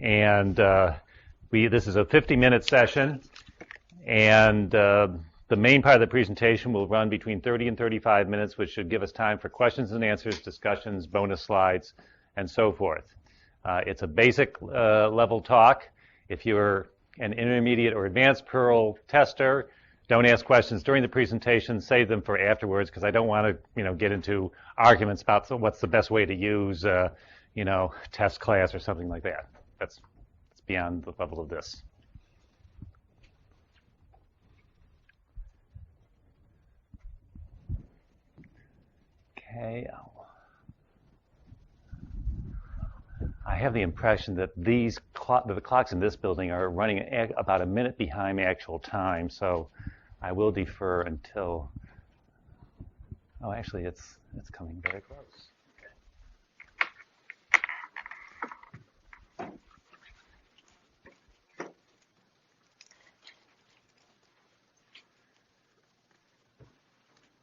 and this is a 50-minute session, and the main part of the presentation will run between 30 and 35 minutes, which should give us time for questions and answers, discussions, bonus slides, and so forth. It's a basic level talk. If you're an intermediate or advanced Perl tester, don't ask questions during the presentation. Save them for afterwards, because I don't want to, get into arguments about what's the best way to use, test class or something like that. That's beyond the level of this. Okay. I have the impression that the clocks in this building are running about a minute behind actual time, so I will defer until. Oh, actually, it's coming very close.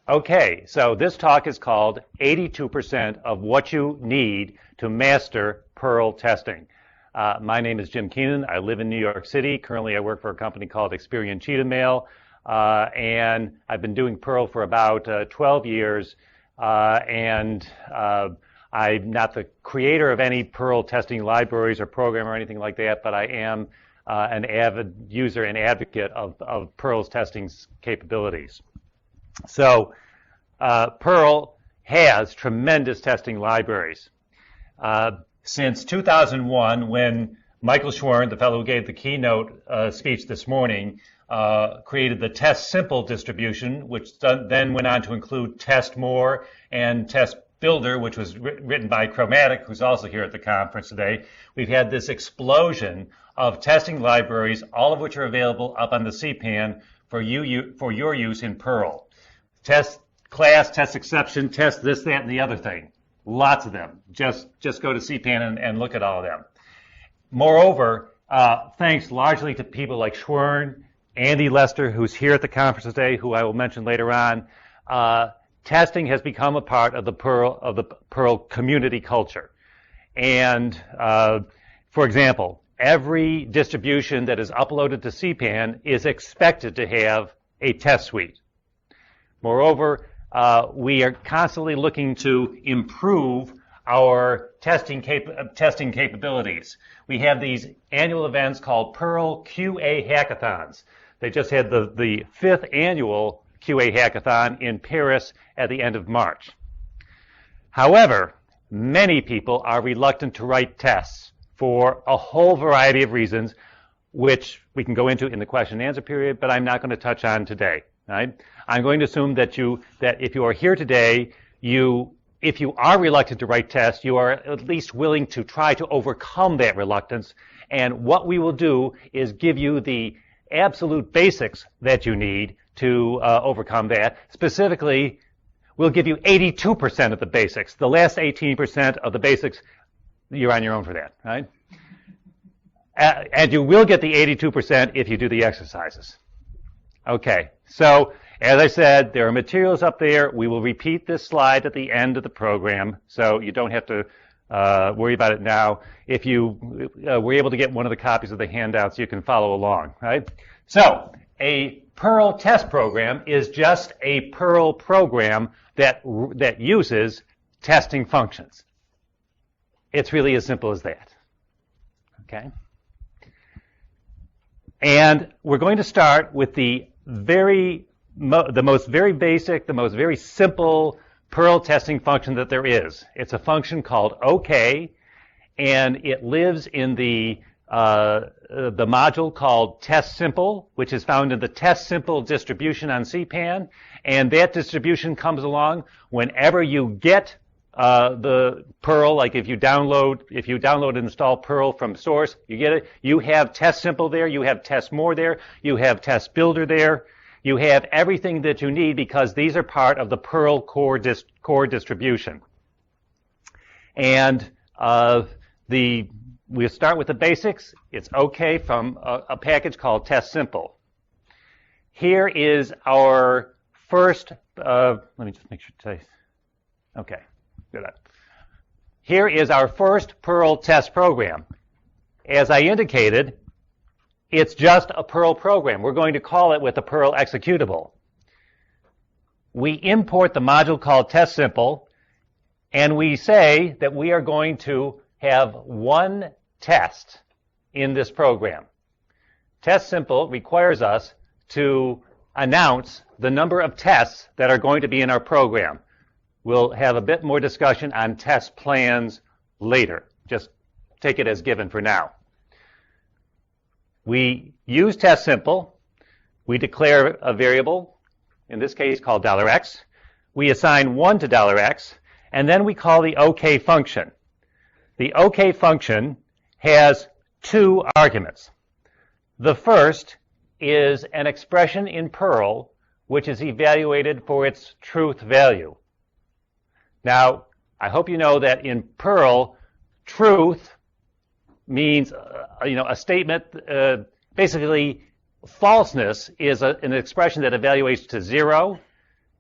Okay, so this talk is called 82% of what you need to master Perl testing. My name is Jim Keenan. I live in New York City. Currently, I work for a company called Experian Cheetah Mail, and I've been doing Perl for about 12 years, and I'm not the creator of any Perl testing libraries or program or anything like that, but I am an avid user and advocate of Perl's testing capabilities. So Perl has tremendous testing libraries. Since 2001, when Michael Schwern, the fellow who gave the keynote speech this morning, created the test simple distribution, which then went on to include test more and test builder, which was written by Chromatic, who's also here at the conference today. We've had this explosion of testing libraries, all of which are available up on the CPAN for your use in Perl. Test class, test exception, test this, that, and the other thing. Lots of them. Just go to CPAN and look at all of them. Moreover, thanks largely to people like Schwern, Andy Lester, who's here at the conference today, who I will mention later on, testing has become a part of the Perl community culture. And for example, every distribution that is uploaded to CPAN is expected to have a test suite. Moreover, we are constantly looking to improve our testing capabilities. We have these annual events called Perl QA hackathons. They just had the 5th annual QA hackathon in Paris at the end of March. However, many people are reluctant to write tests for a whole variety of reasons, which we can go into in the question and answer period, but I'm not going to touch on today. Right? I'm going to assume that if you are here today, if you are reluctant to write tests, you are at least willing to try to overcome that reluctance. And what we will do is give you the absolute basics that you need to overcome that. Specifically, we'll give you 82% of the basics. The last 18% of the basics, you're on your own for that, right? And you will get the 82% if you do the exercises. Okay, so as I said, there are materials up there. We will repeat this slide at the end of the program, so you don't have to worry about it now. If you were able to get one of the copies of the handouts, you can follow along, right? So a Perl test program is just a Perl program that uses testing functions. It's really as simple as that, okay? And we're going to start with the most very basic, the most very simple Perl testing function that there is. It's a function called OK, and it lives in the module called test simple, which is found in the test simple distribution on CPAN. And that distribution comes along whenever you get the Perl, like if you download and install Perl from source, you get it. You have test simple there, you have test more there, you have test builder there, you have everything that you need because these are part of the Perl core distribution. And we'll start with the basics. It's OK from a package called test simple. Here is our first. Let me just make sure to say. OK. Good. Here is our first Perl test program. as I indicated, it's just a Perl program. We're going to call it with a Perl executable. We import the module called test_simple, and we say that we are going to have one test in this program. Test_simple requires us to announce the number of tests that are going to be in our program. We'll have a bit more discussion on test plans later. Just take it as given for now. We use test_simple. We declare a variable, in this case called $x. We assign 1 to $x, and then we call the OK function. The OK function has 2 arguments. The first is an expression in Perl which is evaluated for its truth value. Now, I hope you know that in Perl, truth means a statement. Basically, falseness is an expression that evaluates to 0,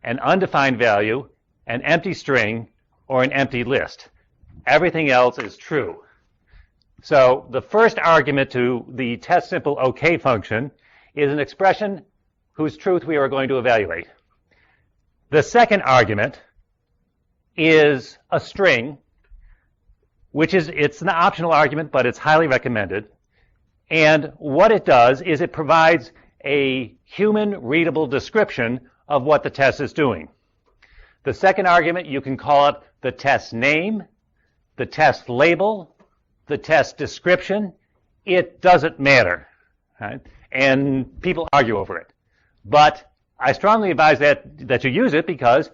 an undefined value, an empty string, or an empty list. Everything else is true. So the first argument to the test_simple OK function is an expression whose truth we are going to evaluate. The second argument is a string, it's an optional argument, but it's highly recommended. And what it does is it provides a human-readable description of what the test is doing. The second argument, you can call it the test name, the test label, the test description. It doesn't matter, right? And people argue over it. But I strongly advise that you use it, because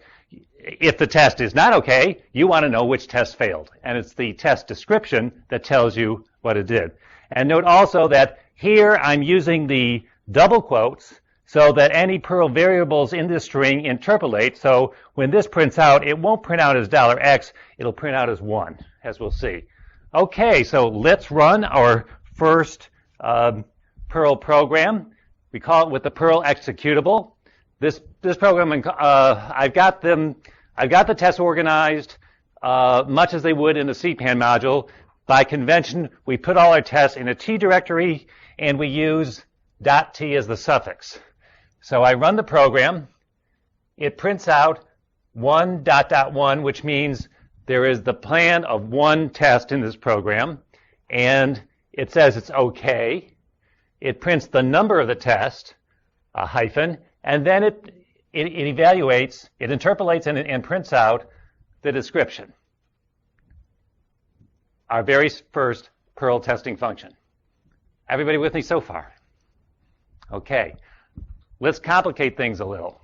if the test is not okay, you want to know which test failed. And it's the test description that tells you what it did. And note also that here I'm using the double quotes so that any Perl variables in this string interpolate. So when this prints out, it won't print out as $x, it'll print out as 1, as we'll see. Okay, so let's run our first Perl program. We call it with the Perl executable. This program, I've got the tests organized much as they would in the CPAN module. By convention, we put all our tests in a T directory, and we use .t as the suffix. So I run the program. It prints out 1.1, which means there is the plan of 1 test in this program, and it says it's okay. It prints the number of the test, a hyphen, and then it evaluates, it interpolates and prints out the description. Our very first Perl testing function. Everybody with me so far? Okay, let's complicate things a little.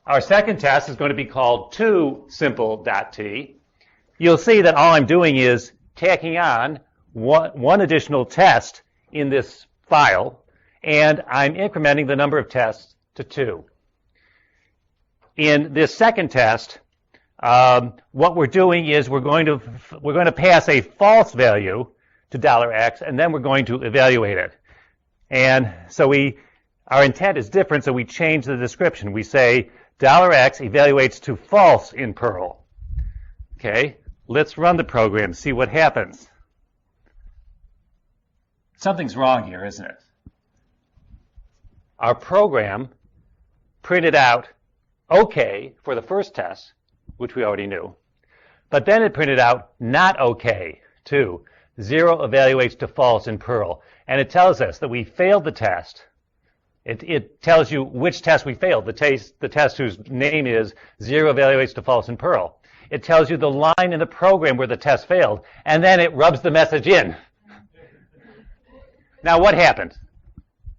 Our second test is going to be called simple.t. You'll see that all I'm doing is tacking on one additional test in this file, and I'm incrementing the number of tests to 2. In this second test, what we're doing is we're going to pass a false value to $x, and then we're going to evaluate it. And so our intent is different, so we change the description. We say $x evaluates to false in Perl. Okay, let's run the program, see what happens. Something's wrong here, isn't it? Our program printed out OK for the first test, which we already knew. But then it printed out not OK, too. 0 evaluates to false in Perl. And it tells us that we failed the test. It tells you which test we failed, the test whose name is 0 evaluates to false in Perl. It tells you the line in the program where the test failed, and then it rubs the message in. Now, what happened?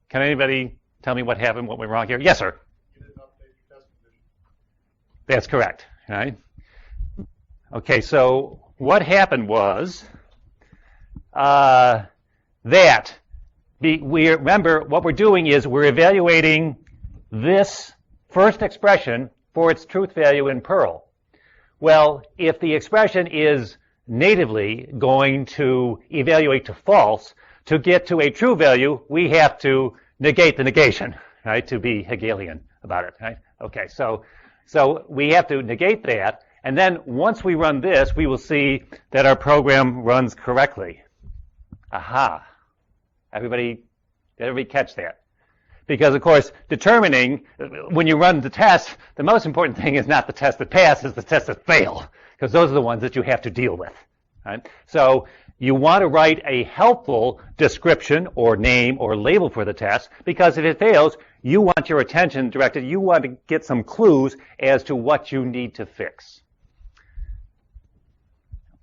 Can anybody tell me what happened, what went wrong here? Yes, sir. You didn't update your test condition. That's correct, right? Okay, so what happened was we remember what we're doing is we're evaluating this first expression for its truth value in Perl. Well, if the expression is natively going to evaluate to false, to get to a true value, we have to negate the negation, right, to be Hegelian about it, right? Okay, so we have to negate that, and then once we run this, we will see that our program runs correctly. Aha. Everybody catch that? Because, of course, determining when you run the test, the most important thing is not the test that pass, it's the test that fail, because those are the ones that you have to deal with. Right? So you want to write a helpful description or name or label for the test, because if it fails, you want your attention directed, you want to get some clues as to what you need to fix.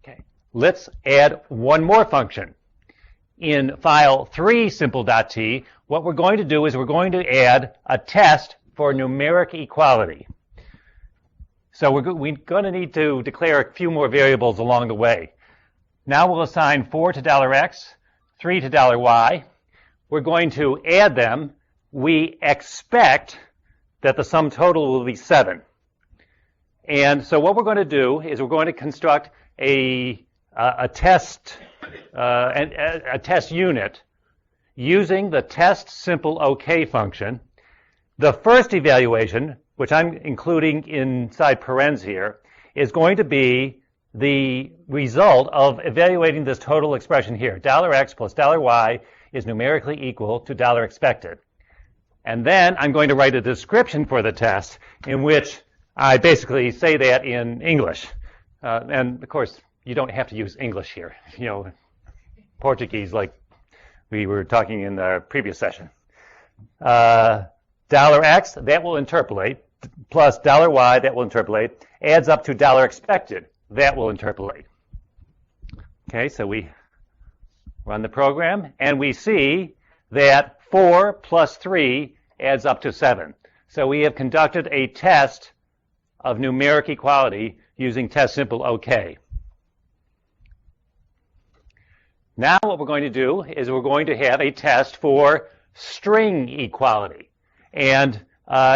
Okay, let's add one more function. In file 3 simple.t, what we're going to do is we're going to add a test for numeric equality. So we're going to need to declare a few more variables along the way. Now we'll assign 4 to $x, 3 to $y. We're going to add them. We expect that the sum total will be 7. And so what we're going to do is we're going to construct a test unit using the test simple OK function. The first evaluation, which I'm including inside parens here, is going to be the result of evaluating this total expression here. $x plus $y is numerically equal to $expected. And then I'm going to write a description for the test in which I basically say that in English. And of course, you don't have to use English here. You know, Portuguese, like we were talking in the previous session. $x, that will interpolate, plus $y, that will interpolate, adds up to $expected. That will interpolate. Okay, so we run the program, and we see that 4 plus 3 adds up to 7. So we have conducted a test of numeric equality using test simple OK. Now what we're going to do is we're going to have a test for string equality. And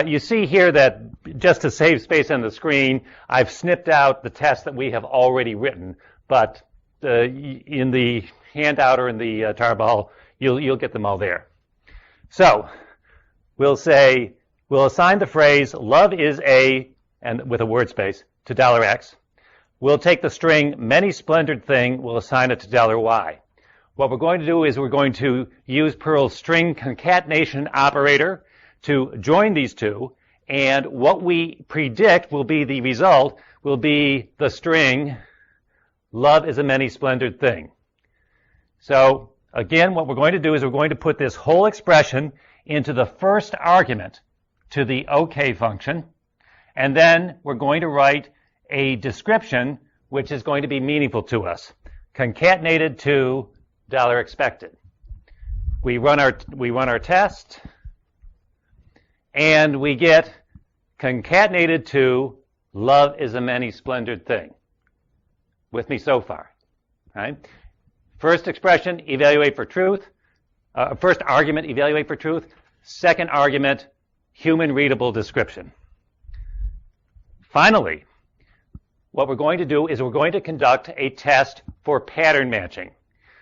you see here that just to save space on the screen, I've snipped out the tests that we have already written. But in the handout or in the tarball, you'll get them all there. So we'll assign the phrase love is a, and with a word space, to $x. We'll take the string many splendored thing, we'll assign it to $y. What we're going to do is we're going to use Perl's string concatenation operator to join these two, and what we predict will be the result will be the string love is a many splendored thing. So again, what we're going to do is we're going to put this whole expression into the first argument to the OK function, and then we're going to write a description which is going to be meaningful to us, concatenated to $expected. We run our test, and we get concatenated to love is a many splendored thing. With me so far, right? First expression, evaluate for truth. First argument, evaluate for truth. Second argument, human readable description. Finally, what we're going to do is we're going to conduct a test for pattern matching,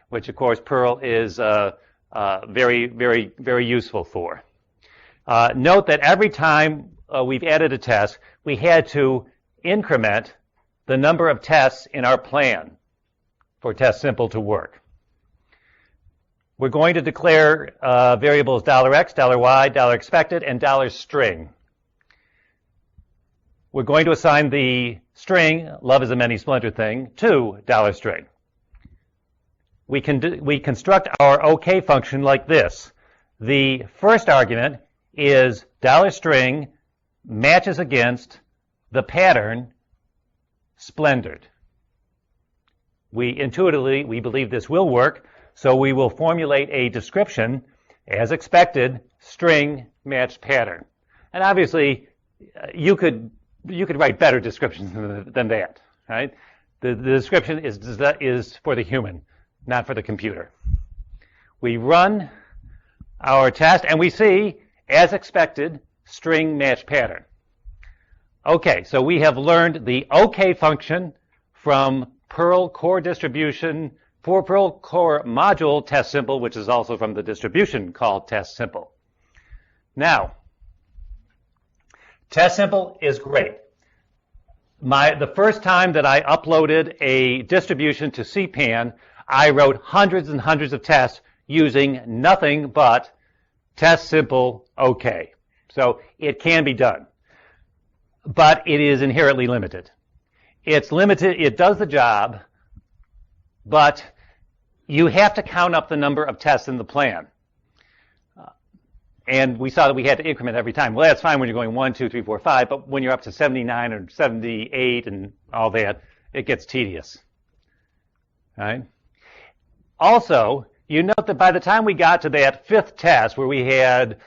which of course Perl is very, very, very useful for. Note that every time we've added a test, we had to increment the number of tests in our plan for test simple to work. We're going to declare variables $x, $y, $expected, and $string. We're going to assign the string, love is a many splinter thing, to $string. We construct our OK function like this. The first argument is $string matches against the pattern splendored. Intuitively, we believe this will work, so we will formulate a description, as expected, string matched pattern. And obviously, you could write better descriptions than that, right? The description is for the human, not for the computer. We run our test, and we see, as expected, string match pattern. Okay, so we have learned the OK function from Perl core distribution for Perl core module test simple, which is also from the distribution called test simple. Now, test simple is great. The first time that I uploaded a distribution to CPAN, I wrote hundreds and hundreds of tests using nothing but test simple OK. So it can be done, but it is inherently limited. It's limited, it does the job, but you have to count up the number of tests in the plan. And we saw that we had to increment every time. Well, that's fine when you're going 1, 2, 3, 4, 5, but when you're up to 79 or 78 and all that, it gets tedious. Right? Also, you note that by the time we got to that fifth test where we had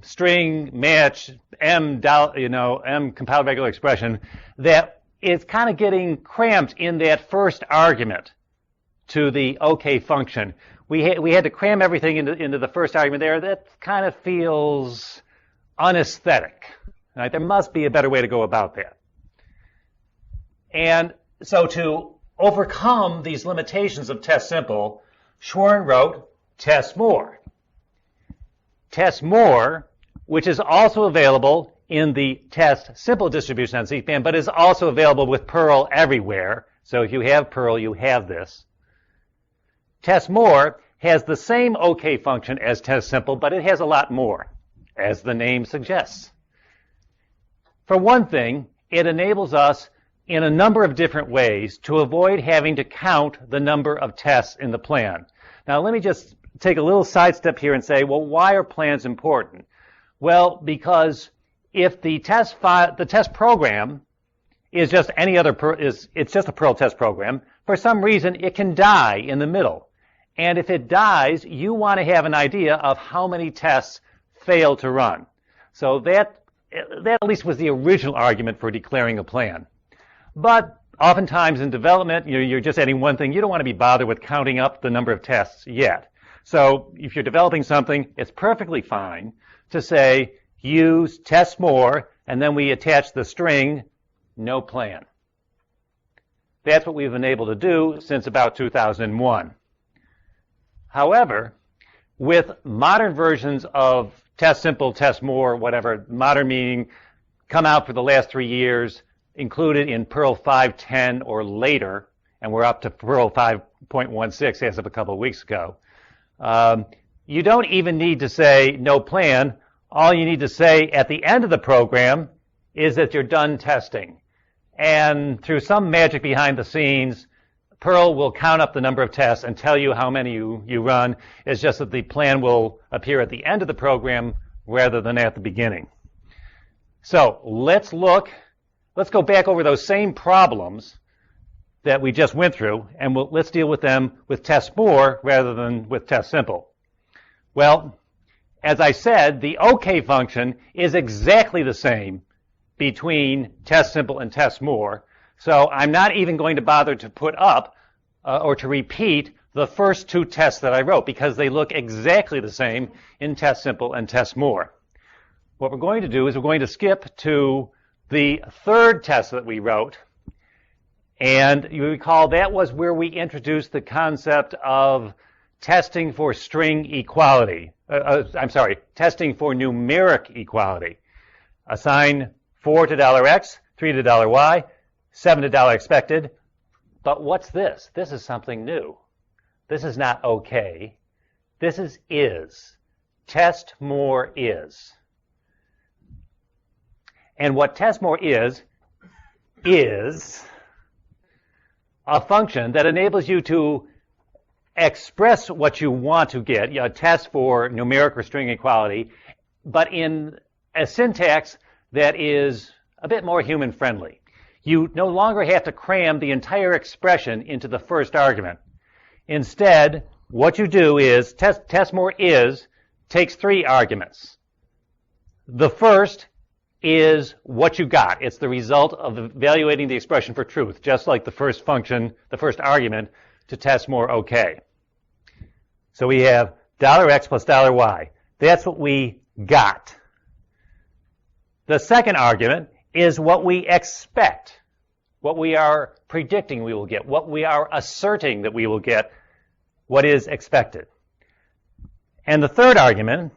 string match m compiled regular expression, that it's kind of getting cramped in that first argument to the OK function. We had to cram everything into the first argument there. That kind of feels unaesthetic. Right? There must be a better way to go about that. And so to overcome these limitations of test simple, Schwerin wrote test more. Test more, which is also available in the test simple distribution on CPAN, but is also available with Perl everywhere. So if you have Perl, you have this. Test more has the same OK function as test simple, but it has a lot more, as the name suggests. For one thing, it enables us in a number of different ways to avoid having to count the number of tests in the plan. Now, let me just take a little sidestep here and say, well, why are plans important? Well, because if the test program is just any other, it's just a Perl test program, for some reason it can die in the middle. And if it dies, you want to have an idea of how many tests fail to run. So that at least was the original argument for declaring a plan. But oftentimes in development, you're just adding one thing. You don't want to be bothered with counting up the number of tests yet. So if you're developing something, it's perfectly fine to say use test more, and then we attach the string no plan. That's what we've been able to do since about 2001. However, with modern versions of test simple, test more, whatever, modern meaning come out for the last 3 years, included in Perl 5.10 or later, and we're up to Perl 5.16 as of a couple of weeks ago. You don't even need to say no plan. All you need to say at the end of the program is that you're done testing. And through some magic behind the scenes, Perl will count up the number of tests and tell you how many you run. It's just that the plan will appear at the end of the program rather than at the beginning. So let's go back over those same problems that we just went through, and let's deal with them with test more rather than with test simple. Well, as I said, the OK function is exactly the same between test simple and test more. So I'm not even going to bother to put up or to repeat the first two tests that I wrote because they look exactly the same in test simple and test more. What we're going to do is we're going to skip to the third test that we wrote. And you recall that was where we introduced the concept of testing for string equality. Testing for numeric equality. Assign 4 to $x, 3 to $y, 7 to $expected. But what's this? This is something new. This is not OK. This is. Test more is. And what test more is a function that enables you to express what you want to get, a test for numeric or string equality, but in a syntax that is a bit more human-friendly. You no longer have to cram the entire expression into the first argument. Instead, what you do is test more is takes 3 arguments. The first is what you got. It's the result of evaluating the expression for truth, just like the first function, the first argument to test more OK. So we have $x plus $y. That's what we got. The second argument is what we expect, what we are predicting we will get, what we are asserting that we will get, what is expected. And the third argument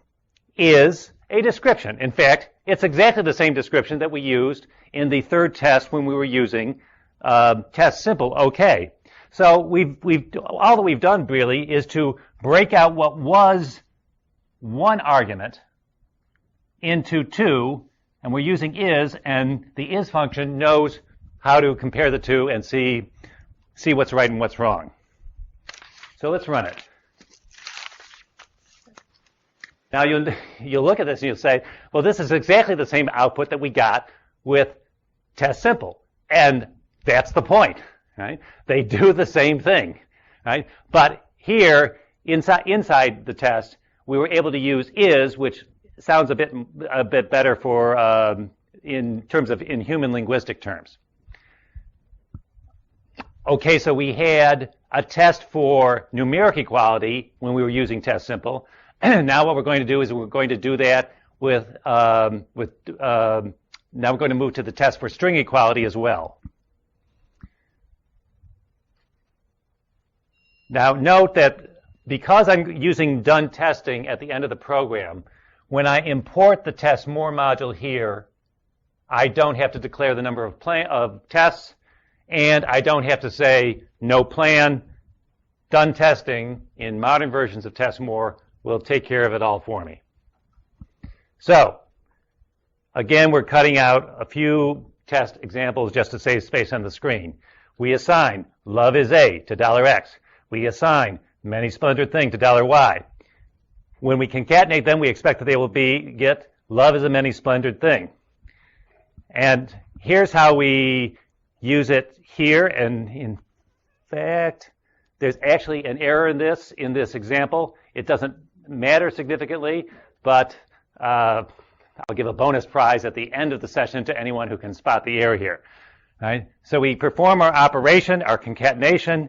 is a description. In fact, it's exactly the same description that we used in the third test when we were using test simple OK. So all that we've done really is to break out what was one argument into two, and we're using is, and the is function knows how to compare the two and see what's right and what's wrong. So let's run it. Now you'll look at this and you'll say, well, this is exactly the same output that we got with test simple, and that's the point, right? They do the same thing, right? But here inside the test, we were able to use is, which sounds a bit better for in human linguistic terms. Okay, so we had a test for numeric equality when we were using test simple. Now what we're going to do is we're going to do that with now we're going to move to the test for string equality as well. Now note that because I'm using done testing at the end of the program, when I import the test more module here, I don't have to declare the number of tests, and I don't have to say no plan. Done testing in modern versions of test more will take care of it all for me. So again, we're cutting out a few test examples just to save space on the screen. We assign love is A to $X. We assign many splendored thing to $Y. When we concatenate them, we expect that they will get love is a many splendored thing. And here's how we use it here. And in fact, there's actually an error in this example. It doesn't matter significantly, but I'll give a bonus prize at the end of the session to anyone who can spot the error here. Right? So we perform our operation, our concatenation,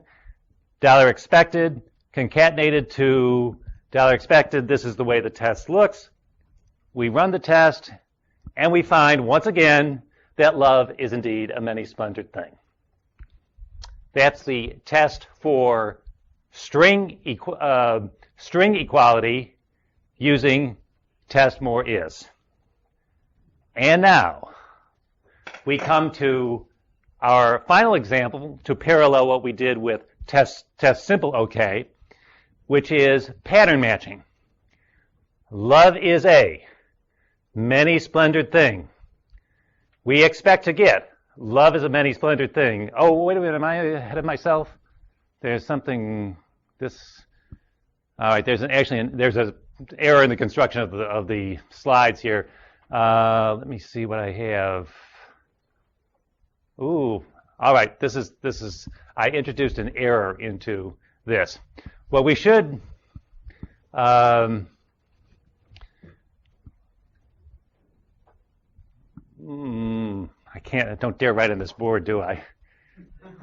$expected, concatenated to $expected. This is the way the test looks. We run the test, and we find, once again, that love is indeed a many splendored thing. That's the test for string equality using test more is. And now we come to our final example to parallel what we did with test simple OK, which is pattern matching. Love is a many splendored thing. We expect to get love is a many splendored thing. Oh, wait a minute, am I ahead of myself? There's something, all right, there's an error in the construction of the slides here. Let me see what I have. Ooh, all right, this is, I introduced an error into this. Well, we should, I don't dare write on this board, do I?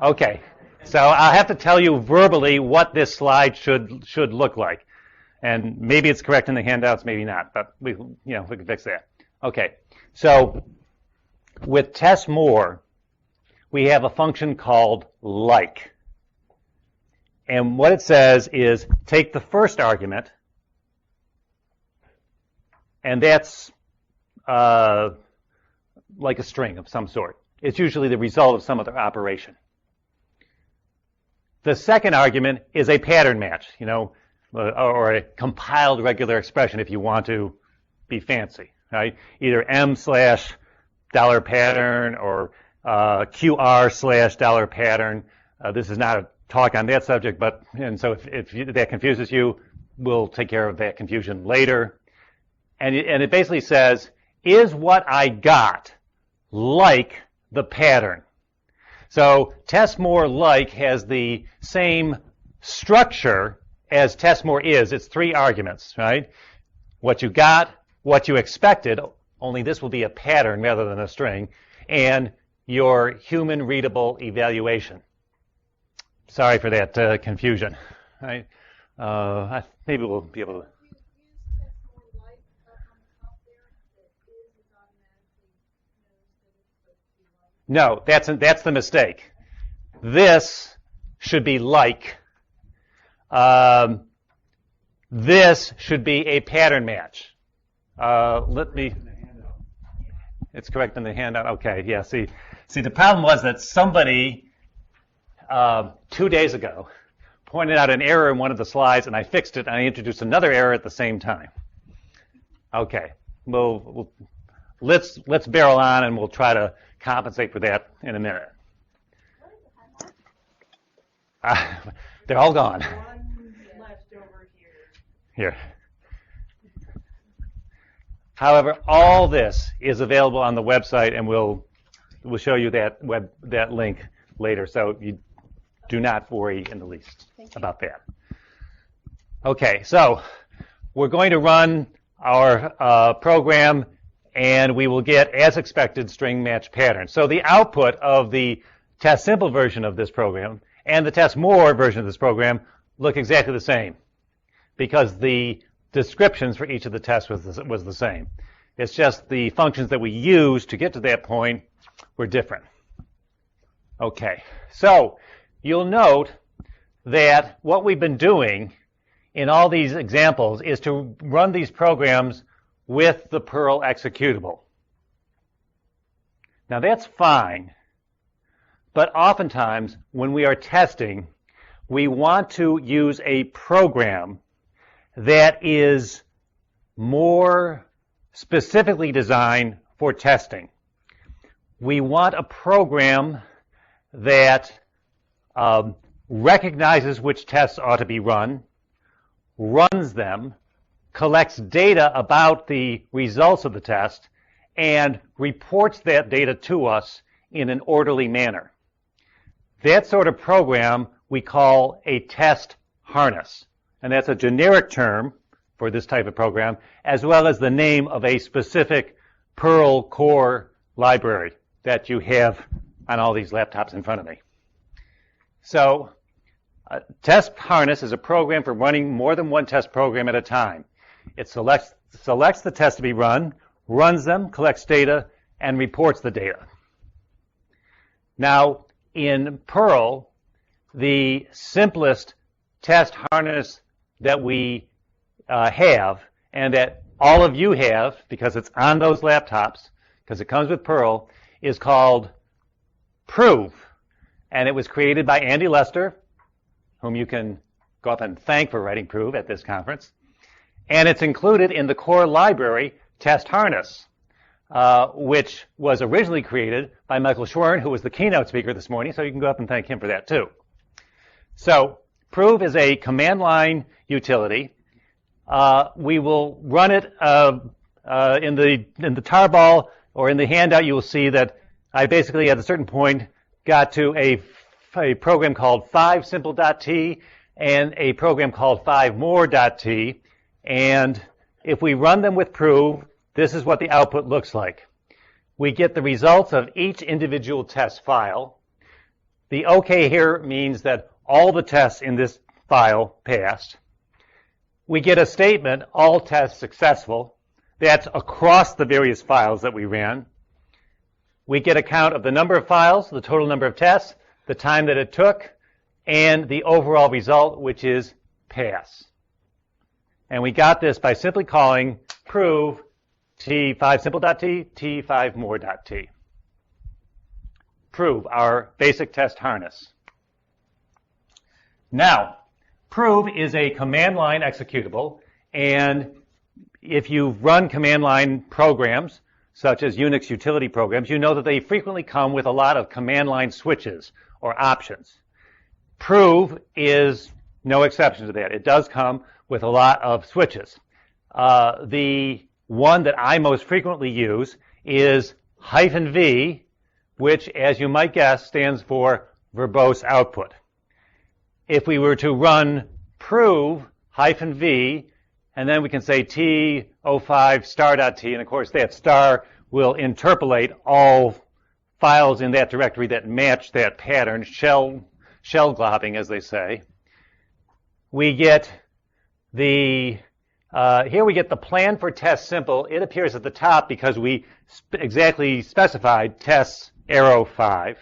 Okay, so I'll have to tell you verbally what this slide should look like. And maybe it's correct in the handouts, maybe not, but we can fix that. Okay, so with test more, we have a function called like. And what it says is take the first argument, and that's like a string of some sort. It's usually the result of some other operation. The second argument is a pattern match, or a compiled regular expression if you want to be fancy, right? Either $m/$pattern or QR/$pattern. This is not a talk on that subject, and so if that confuses you, we'll take care of that confusion later. And it basically says, is what I got like the pattern? So test more like has the same structure as test more is. It's three arguments, right? What you got, what you expected, only this will be a pattern rather than a string, and your human readable evaluation. Sorry for that confusion. Right? Maybe we'll be able to. No, that's the mistake. This should be like. This should be a pattern match. It's correct in the handout. Okay, yeah. See, the problem was that somebody 2 days ago, pointed out an error in one of the slides, and I fixed it, and I introduced another error at the same time. Okay, let's barrel on, and we'll try to compensate for that in a minute. They're all gone. One left over Here. However, all this is available on the website, and we'll show you that link later, so you do not worry in the least about that. Okay, so we're going to run our program, and we will get, as expected, string match patterns. So the output of the test simple version of this program and the test more version of this program look exactly the same, because the descriptions for each of the tests was the same. It's just the functions that we used to get to that point were different. Okay, so you'll note that what we've been doing in all these examples is to run these programs with the Perl executable. Now that's fine, but oftentimes when we are testing, we want to use a program that is more specifically designed for testing. We want a program that recognizes which tests ought to be run, runs them, collects data about the results of the test, and reports that data to us in an orderly manner. That sort of program we call a test harness. And that's a generic term for this type of program, as well as the name of a specific Perl core library that you have on all these laptops in front of me. So a test harness is a program for running more than one test program at a time. It selects the tests to be run, runs them, collects data, and reports the data. Now, in Perl, the simplest test harness that we have, and that all of you have, because it's on those laptops, because it comes with Perl, is called Prove. And it was created by Andy Lester, whom you can go up and thank for writing Prove at this conference. And it's included in the core library test harness, which was originally created by Michael Schwern, who was the keynote speaker this morning, so you can go up and thank him for that too. So Prove is a command line utility. We will run it in the tarball, or in the handout. You will see that I basically at a certain point got to a program called 5 simple.t and a program called 5 more.t. And if we run them with Prove, this is what the output looks like. We get the results of each individual test file. The OK here means that all the tests in this file passed. We get a statement, all tests successful. That's across the various files that we ran. We get a count of the number of files, the total number of tests, the time that it took, and the overall result, which is pass. And we got this by simply calling Prove T5 simple.t, T5 more.t. Prove, our basic test harness. Now, Prove is a command line executable, and if you've run command line programs, such as Unix utility programs, you know that they frequently come with a lot of command line switches or options. Prove is no exception to that. It does come with a lot of switches. The one that I most frequently use is -v, which, as you might guess, stands for verbose output. If we were to run Prove -v, and then we can say T05 star.t, and of course that star will interpolate all files in that directory that match that pattern, shell globbing, as they say. We get here we get the plan for test simple. It appears at the top because we exactly specified tests arrow 5.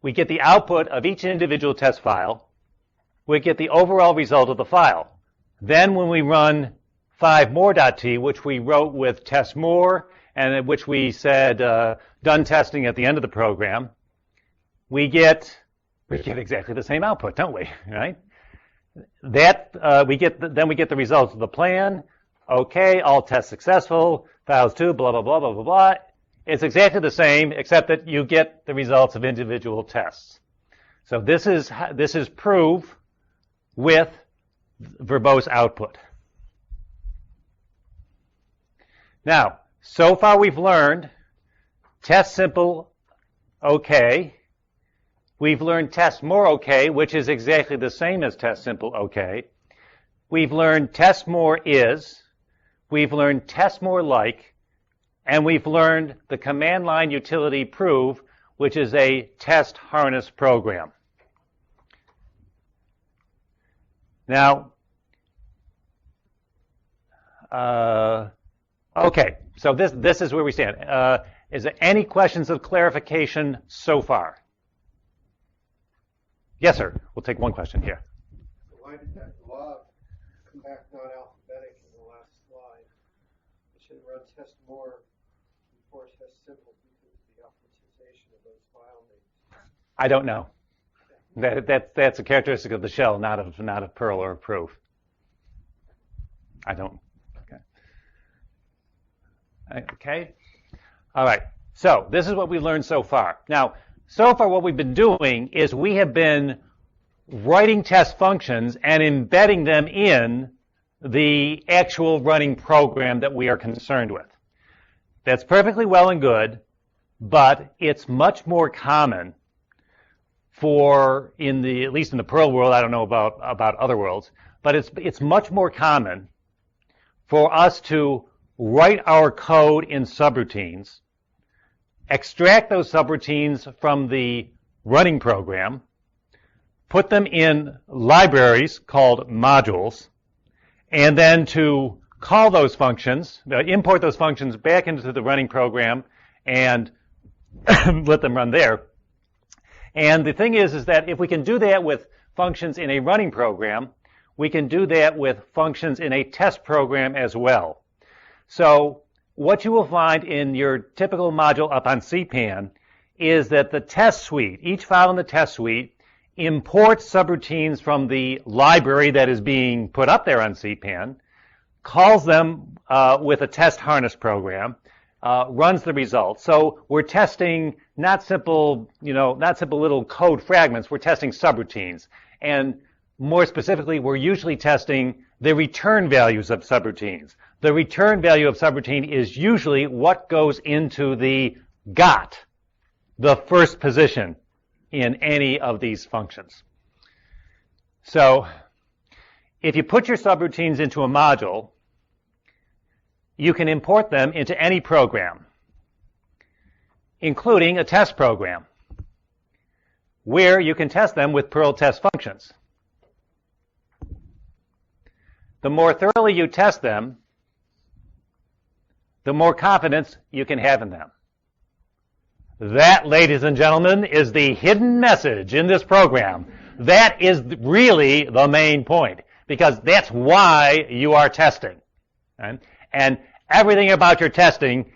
We get the output of each individual test file. We get the overall result of the file. Then when we run 5 more.t, which we wrote with test more, and in which we said done testing at the end of the program, we get exactly the same output, don't we? Right? Then we get the results of the plan. Okay, all tests successful. Files 2, blah blah blah blah blah blah. It's exactly the same, except that you get the results of individual tests. So this is proof with verbose output. Now, so far we've learned test simple okay. We've learned test more okay, which is exactly the same as test simple okay. We've learned test more is. We've learned test more like. And we've learned the command line utility prove, which is a test harness program. Now, okay, so this is where we stand. Is there any questions of clarification so far? Yes, sir. We'll take one question here. So why did that log come back non-alphabetic in the last slide? It should run test more before test simple because of the alphabetization of those file names. I don't know. That's a characteristic of the shell, not of Perl or of proof. I don't. Okay. All right. So this is what we've learned so far. Now, so far what we've been doing is we have been writing test functions and embedding them in the actual running program that we are concerned with. That's perfectly well and good, but it's much more common at least in the Perl world, I don't know about other worlds, but it's much more common for us to write our code in subroutines, extract those subroutines from the running program, put them in libraries called modules, and then to call those functions, import those functions back into the running program and let them run there. And the thing is that if we can do that with functions in a running program, we can do that with functions in a test program as well. So what you will find in your typical module up on CPAN is that the test suite, each file in the test suite, imports subroutines from the library that is being put up there on CPAN, calls them with a test harness program, runs the results. So we're testing not simple little code fragments. We're testing subroutines. And more specifically, we're usually testing the return values of subroutines. The return value of subroutine is usually what goes into the GOT, the first position in any of these functions. So if you put your subroutines into a module, you can import them into any program, including a test program, where you can test them with Perl test functions. The more thoroughly you test them, the more confidence you can have in them. That, ladies and gentlemen, is the hidden message in this program. That is really the main point, because that's why you are testing. Right? And everything about your testing,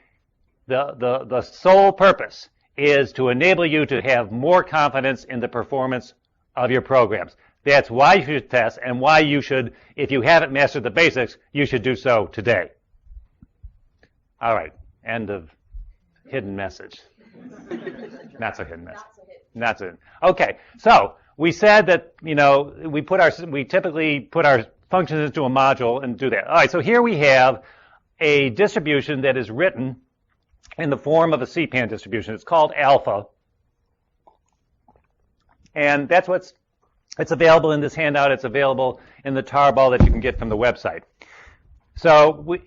the sole purpose is to enable you to have more confidence in the performance of your programs. That's why you should test, and why you should, if you haven't mastered the basics, you should do so today. All right, end of hidden message. Not so hidden message. Not so hidden. Okay, so we said that, we typically put our functions into a module and do that. All right, so here we have a distribution that is written in the form of a CPAN distribution. It's called Alpha. And that's it's available in this handout. It's available in the tarball that you can get from the website. So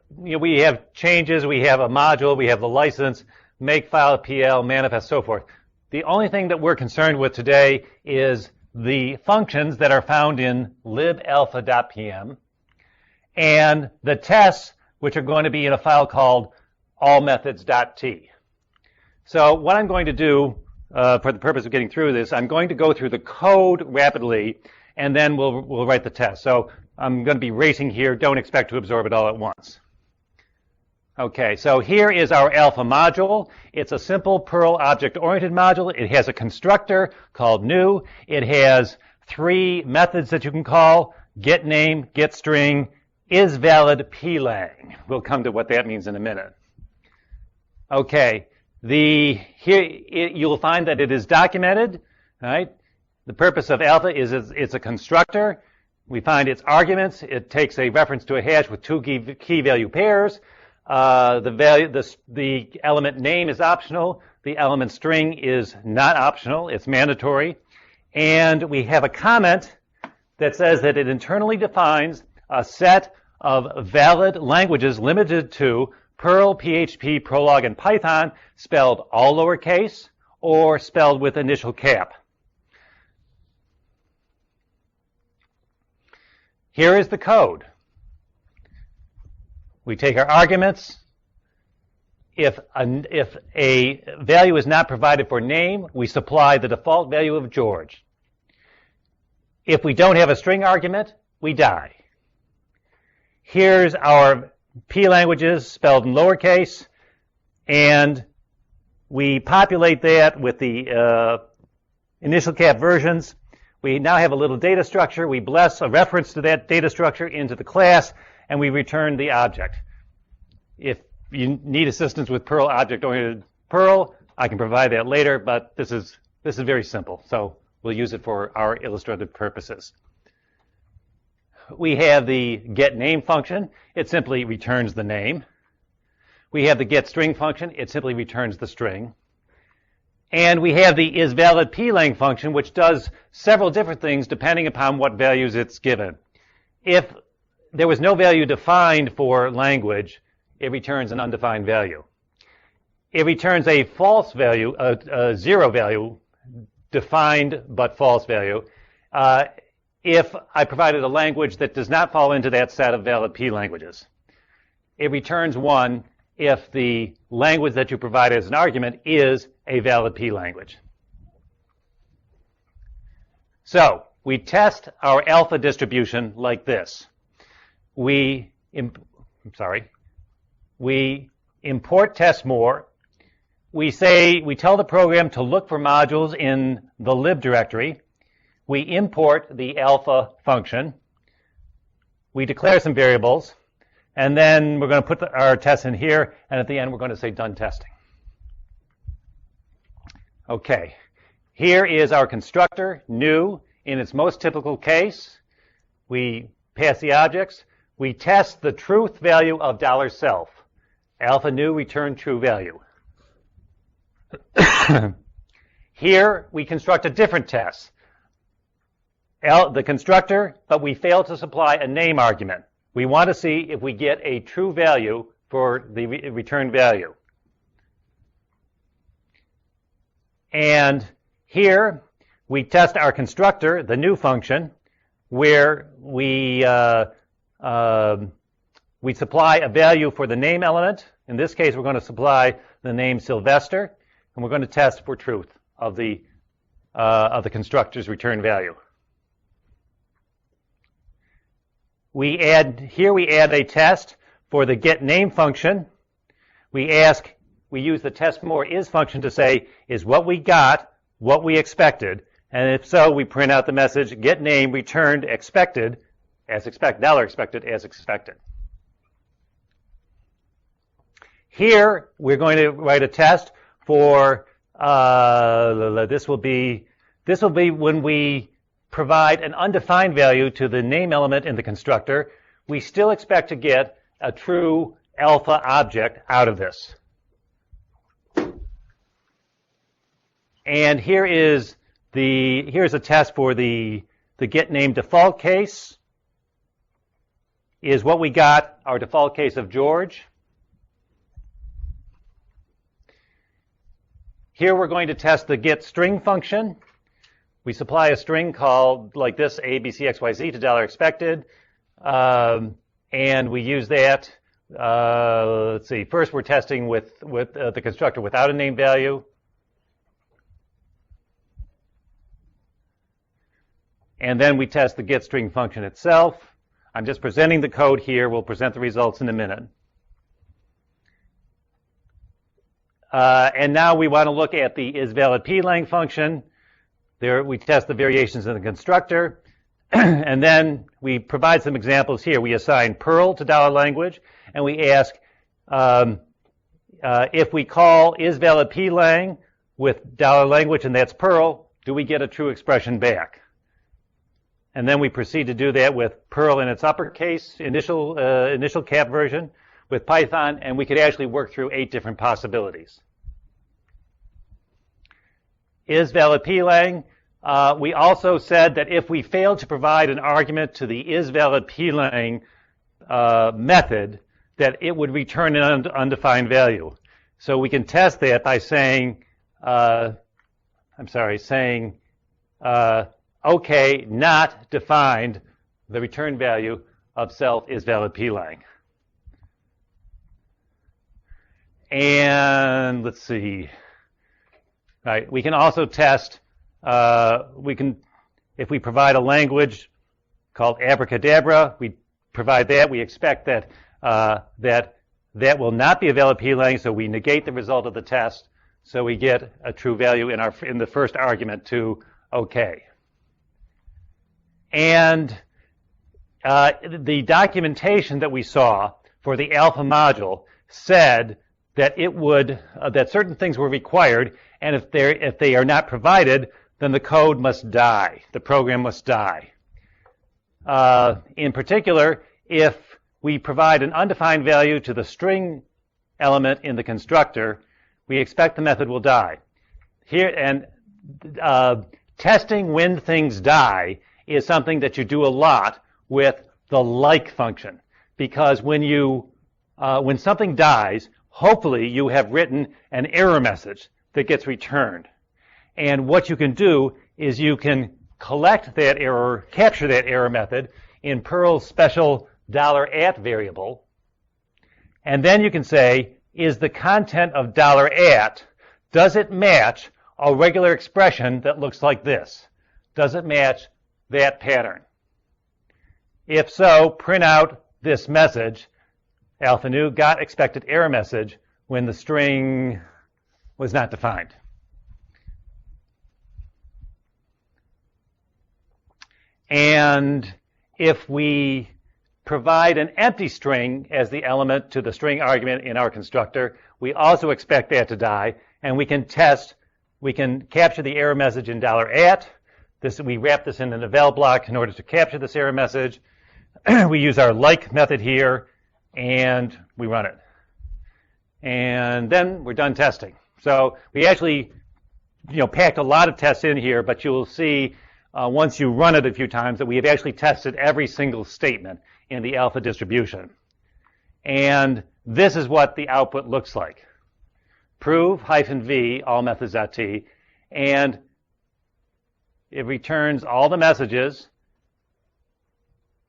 we have changes, we have a module, we have the license, makefile, PL, manifest, so forth. The only thing that we're concerned with today is the functions that are found in libalpha.pm and the tests, which are going to be in a file called allmethods.t. So what I'm going to do, for the purpose of getting through this, I'm going to go through the code rapidly, and then we'll write the test. So I'm going to be racing here. Don't expect to absorb it all at once. Okay, so here is our alpha module. It's a simple Perl object-oriented module. It has a constructor called new. It has 3 methods that you can call: get name, get string, is valid plang. We'll come to what that means in a minute. Okay, you'll find that it is documented, right? The purpose of alpha is it's a constructor. We find its arguments. It takes a reference to a hash with 2 key value pairs. The element name is optional. The element string is not optional. It's mandatory. And we have a comment that says that it internally defines a set of valid languages limited to Perl, PHP, Prolog, and Python, spelled all lowercase or spelled with initial cap. Here is the code. We take our arguments. If a value is not provided for name, we supply the default value of George. If we don't have a string argument, we die. Here's our P languages spelled in lowercase, and we populate that with the initial cap versions. We now have a little data structure. We bless a reference to that data structure into the class, and we return the object. If you need assistance with Perl object-oriented Perl, I can provide that later, but this is very simple, so we'll use it for our illustrative purposes. We have the getName function. It simply returns the name. We have the getString function. It simply returns the string. And we have the isValidPlang function, which does several different things depending upon what values it's given. If there was no value defined for language, it returns an undefined value. It returns a false value, a 0 value, defined but false value, if I provided a language that does not fall into that set of valid P languages. It returns 1 if the language that you provide as an argument is a valid P language. So we test our alpha distribution like this. We import test more. We tell the program to look for modules in the lib directory. We import the alpha function. We declare some variables. And then we're going to put our tests in here. And at the end, we're going to say done testing. Okay. Here is our constructor, new. In its most typical case, we pass the objects. We test the truth value of $self. Alpha new, return true value. Here, we construct a different test. The constructor, but we fail to supply a name argument. We want to see if we get a true value for the return value. And here, we test our constructor, the new function, where we supply a value for the name element. In this case, we're going to supply the name Sylvester, and we're going to test for truth of the constructor's return value. We add a test for the getName function. We use the test more is function to say, is what we got what we expected? And if so, we print out the message getName returned expected as expected, $expected as expected. Here, we're going to write a test for, this will be when we provide an undefined value to the name element in the constructor. We still expect to get a true alpha object out of this. And here's a test for the getName default case. Is what we got our default case of George. Here we're going to test the getString function. We supply a string called like this, A, B, C, X, Y, Z to $expected. And we use that. Let's see. First, we're testing with the constructor without a name value. And then we test the getString function itself. I'm just presenting the code here. We'll present the results in a minute. And now we want to look at the isValidPlang function. There we test the variations in the constructor. And then we provide some examples here. We assign Perl to $language, and we ask if we call isValidPlang with $language, and that's Perl, do we get a true expression back? And then we proceed to do that with Perl in its uppercase, initial cap version, with Python, and we could actually work through 8 different possibilities. isValidPlang. We also said that if we fail to provide an argument to the isValidPlang method, that it would return an undefined value. So we can test that by saying, OK, not defined the return value of self isValidPlang. And let's see. Right, we can also test. If we provide a language called abracadabra, we provide that. We expect that that will not be a validPlang, so we negate the result of the test, so we get a true value in the first argument to OK. And the documentation that we saw for the alpha module said that it would that certain things were required, and if they are not provided, then the code must die. The program must die. In particular, if we provide an undefined value to the string element in the constructor, we expect the method will die. Here, and testing when things die is something that you do a lot with the like function, because when something dies, hopefully you have written an error message that gets returned. And what you can do is you can collect that error, capture that error method in Perl's special $@ variable. And then you can say, is the content of $@, does it match a regular expression that looks like this? Does it match that pattern? If so, print out this message, alpha new got expected error message when the string was not defined. And if we provide an empty string as the element to the string argument in our constructor, we also expect that to die, and we can capture the error message in $@. We wrap this in an eval block in order to capture this error message. We use our like method here, and we run it. And then we're done testing. So we actually packed a lot of tests in here, but you will see once you run it a few times that we have actually tested every single statement in the alpha distribution. And this is what the output looks like. Prove -v all methods.t, and it returns all the messages,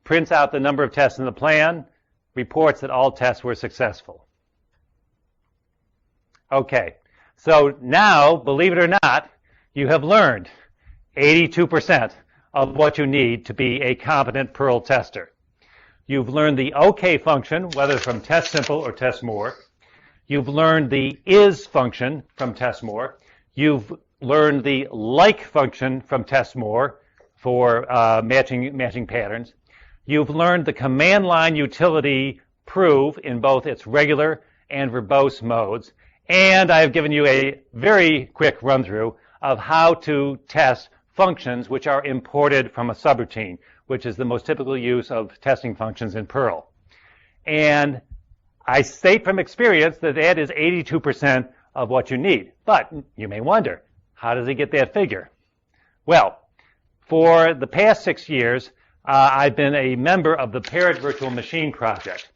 prints out the number of tests in the plan, reports that all tests were successful. Okay, so now, believe it or not, you have learned 82% of what you need to be a competent Perl tester. You've learned the OK function, whether from test simple or test more. You've learned the is function from test more. You've learned the like function from test more for matching patterns. You've learned the command line utility prove in both its regular and verbose modes. And I have given you a very quick run through of how to test functions which are imported from a subroutine, which is the most typical use of testing functions in Perl. And I state from experience that that is 82% of what you need. But you may wonder, how does he get that figure? Well, for the past 6 years, I've been a member of the Paired Virtual Machine project.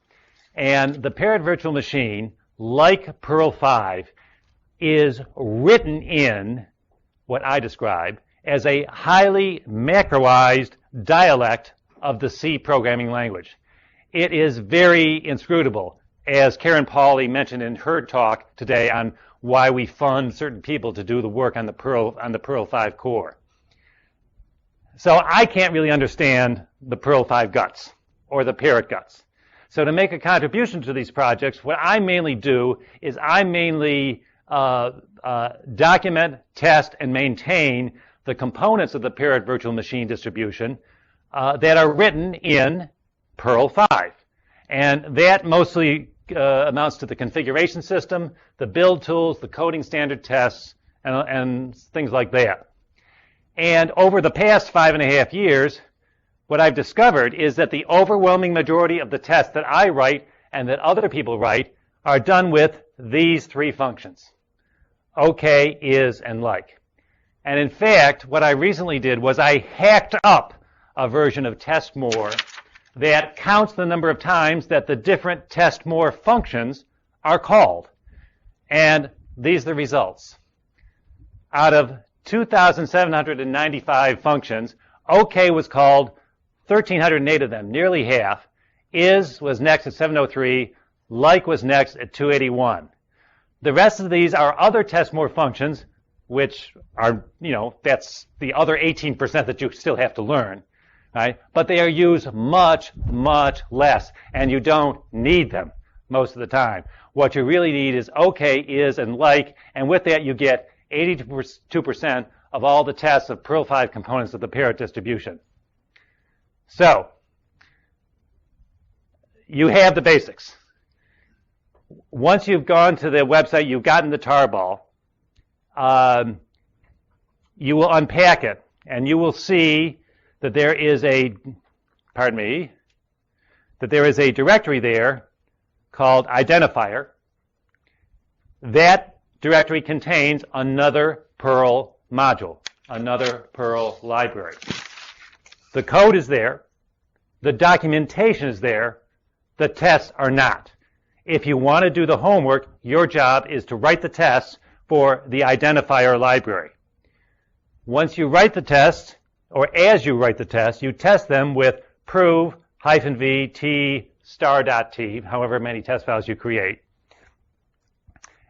And the Paired Virtual Machine, like Perl 5, is written in what I describe as a highly macroized dialect of the C programming language. It is very inscrutable, as Karen Pauly mentioned in her talk today on why we fund certain people to do the work on the Perl 5 core. So I can't really understand the Perl 5 guts or the Parrot guts. So to make a contribution to these projects, what I mainly do is I mainly document, test, and maintain the components of the paired virtual machine distribution that are written in Perl 5. And that mostly amounts to the configuration system, the build tools, the coding standard tests, and things like that. And over the past 5.5 years, what I've discovered is that the overwhelming majority of the tests that I write and that other people write are done with these three functions: OK, is, and like. And in fact, what I recently did was I hacked up a version of test more that counts the number of times that the different test more functions are called. And these are the results. Out of 2,795 functions, OK was called 1,308 of them, nearly half. Is was next at 703. Like was next at 281. The rest of these are other test more functions, which are, that's the other 18% that you still have to learn, right? But they are used much, much less, and you don't need them most of the time. What you really need is OK, is, and like, and with that you get 82% of all the tests of Perl 5 components of the parent distribution. So, you have the basics. Once you've gone to the website, you've gotten the tarball, you will unpack it, and you will see that there is a directory there called identifier. That directory contains another Perl module, another Perl library. The code is there. The documentation is there. The tests are not. If you want to do the homework, your job is to write the tests for the identifier library. Once you write the test, or as you write the test, you test them with prove-v t star.t, however many test files you create.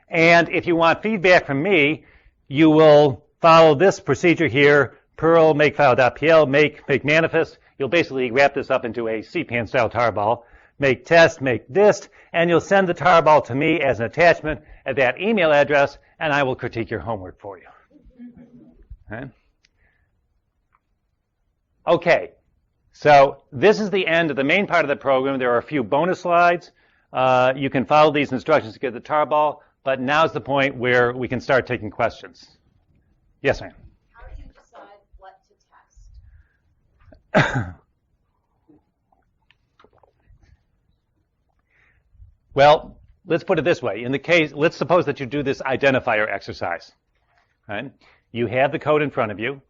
And if you want feedback from me, you will follow this procedure here: Perl makefile.pl, make manifest. You'll basically wrap this up into a CPAN style tarball. Make test, make dist, and you'll send the tarball to me as an attachment at that email address, and I will critique your homework for you. Okay, so this is the end of the main part of the program. There are a few bonus slides. You can follow these instructions to get the tarball, but now's the point where we can start taking questions. Yes, ma'am. How do you decide what to test? Well, let's put it this way. In the case, let's suppose that you do this identifier exercise. Right? You have the code in front of you.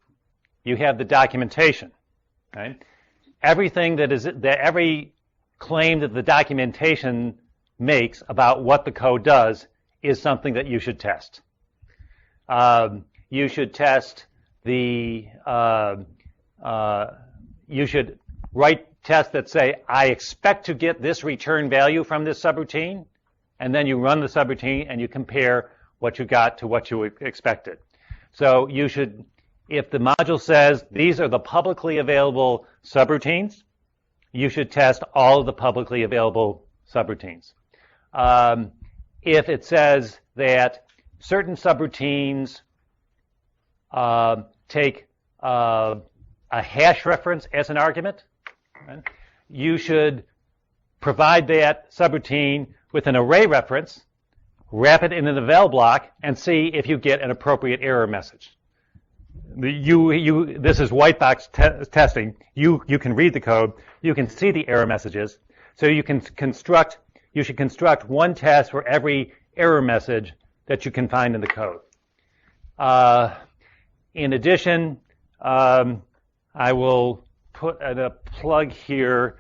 You have the documentation. Right? Every claim that the documentation makes about what the code does is something that you should test. You should test you should write tests that say, I expect to get this return value from this subroutine, and then you run the subroutine and you compare what you got to what you expected. So you should, if the module says these are the publicly available subroutines, you should test all of the publicly available subroutines. If it says that certain subroutines take a hash reference as an argument, right, you should provide that subroutine with an array reference, wrap it in an eval block, and see if you get an appropriate error message. This is white box testing. You can read the code. You can see the error messages. So you should construct one test for every error message that you can find in the code. In addition, I will put a plug here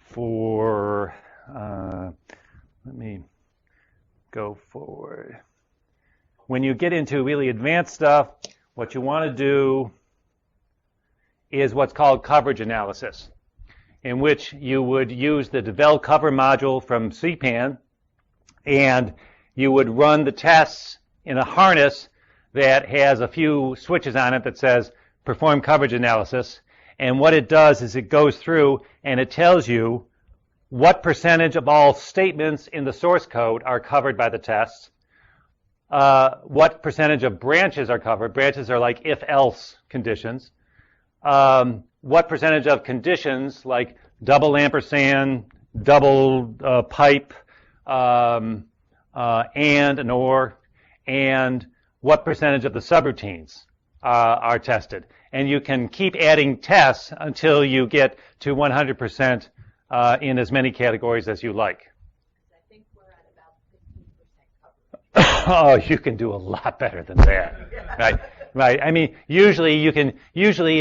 for, let me go forward. When you get into really advanced stuff, what you want to do is what's called coverage analysis, in which you would use the devel cover module from CPAN, and you would run the tests in a harness that has a few switches on it that says perform coverage analysis. And what it does is it goes through and it tells you what percentage of all statements in the source code are covered by the tests, what percentage of branches are covered. Branches are like if-else conditions. What percentage of conditions, like double ampersand, double pipe, and an or, and what percentage of the subroutines are tested. And you can keep adding tests until you get to 100% in as many categories as you like. I think we're at about 15% coverage. Oh, you can do a lot better than that, right? Right. I mean, usually if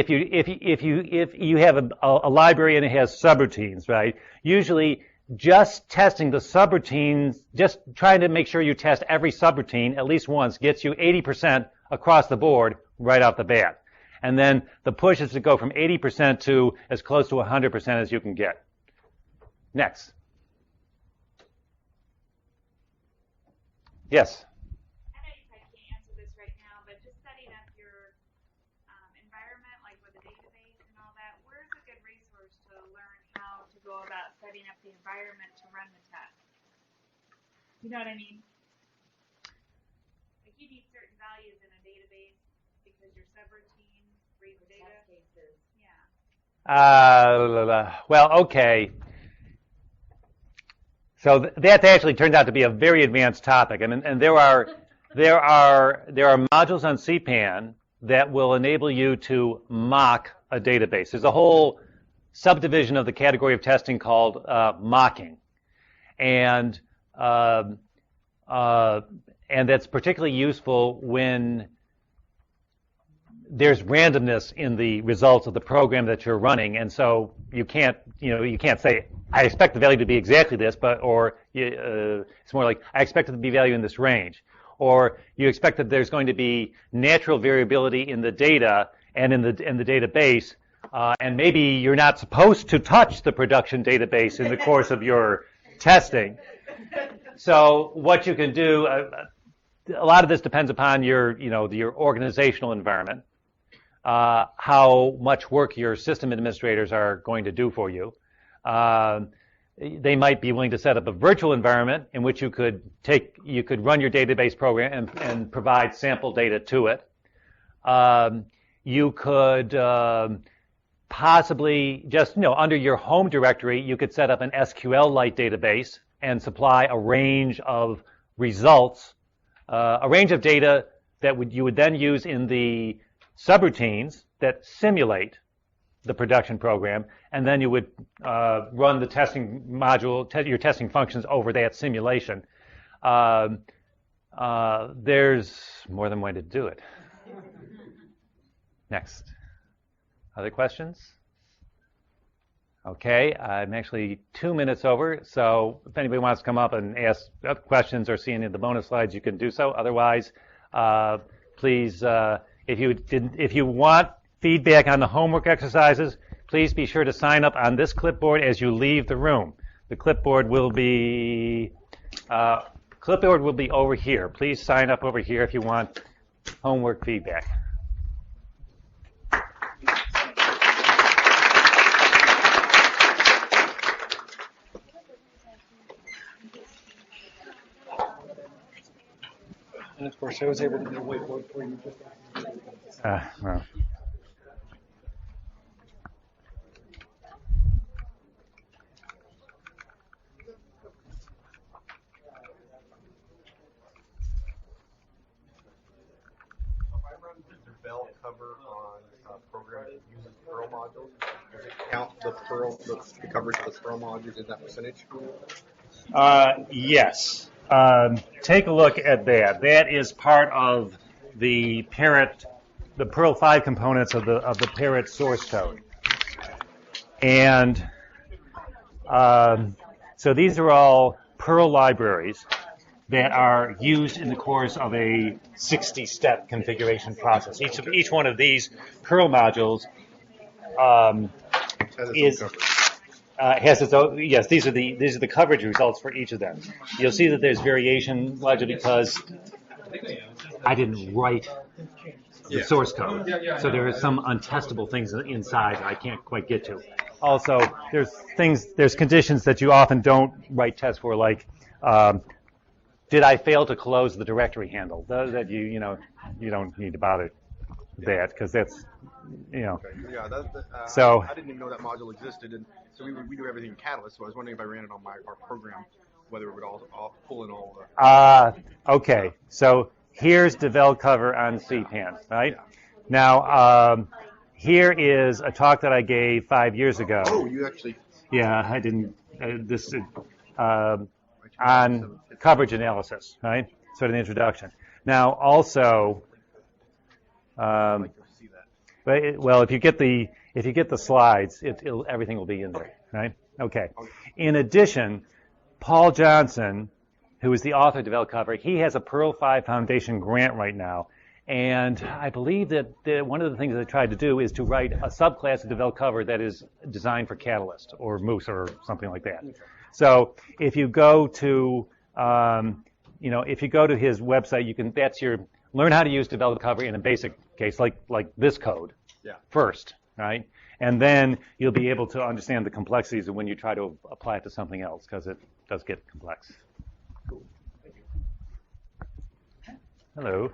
you have a library and it has subroutines, right? Usually just testing the subroutines, just trying to make sure you test every subroutine at least once gets you 80% across the board right off the bat. And then the push is to go from 80% to as close to 100% as you can get. Next. Yes. I know you probably can't answer this right now, but just setting up your environment, like with a database and all that, where's a good resource to learn how to go about setting up the environment to run the test? You know what I mean? Like you need certain values in a database because your subroutine reads data. Test cases. Yeah. Well, okay. So that actually turned out to be a very advanced topic, and there are modules on CPAN that will enable you to mock a database. There's a whole subdivision of the category of testing called mocking, and that's particularly useful when there's randomness in the results of the program that you're running, and so you can't say, I expect the value to be exactly this, it's more like, I expect it to be value in this range. Or you expect that there's going to be natural variability in the data and in the database, and maybe you're not supposed to touch the production database in the course of your testing. So what you can do, a lot of this depends upon your organizational environment. How much work your system administrators are going to do for you. They might be willing to set up a virtual environment in which you could run your database program and provide sample data to it. You could possibly just, under your home directory, you could set up an SQL-like database and supply a range of results, a range of data that you would then use in the subroutines that simulate the production program, and then you would run the testing module, your testing functions over that simulation. There's more than one way to do it. Next. Other questions? Okay, I'm actually 2 minutes over, so if anybody wants to come up and ask questions or see any of the bonus slides, you can do so. Otherwise, please, if you want feedback on the homework exercises, please be sure to sign up on this clipboard as you leave the room. The clipboard will be over here. Please sign up over here if you want homework feedback. And of course, I was able to do a whiteboard for you. Well. Does the Bell cover on a program that uses Perl modules? Does it count the coverage of the Perl modules in that percentage? Yes. Take a look at that. That is part of the Perl 5 components of the Parrot source code. And so these are all Perl libraries that are used in the course of a 60-step configuration process. Each one of these Perl modules has its own. Yes, these are the coverage results for each of them. You'll see that there's variation largely because I didn't write the source code, so there are some untestable things inside that I can't quite get to. Also, there's conditions that you often don't write tests for, like did I fail to close the directory handle? That you don't need to bother with that because that's, Okay. Yeah, So- I didn't even know that module existed, and so we do everything in Catalyst. So I was wondering if I ran it on our program, whether it would all pull in all the. Okay, so here's develop cover on CPAN, right? Now, here is a talk that I gave 5 years ago. Oh, you actually. Yeah, I didn't, on coverage analysis, right? Sort of the introduction. Now, also, I'd like to see that. well, if you get the slides, everything will be in there, right? Okay. In addition, Paul Johnson, who is the author of Develop Cover, he has a Perl 5 Foundation grant right now. And I believe that one of the things they tried to do is to write a subclass of Develop Cover that is designed for Catalyst or Moose or something like that. So if you go to, if you go to his website, that's your learn how to use Develop Cover in a basic case, like this code first, right? And then you'll be able to understand the complexities of when you try to apply it to something else, because it does get complex. Cool. Thank you. Hello.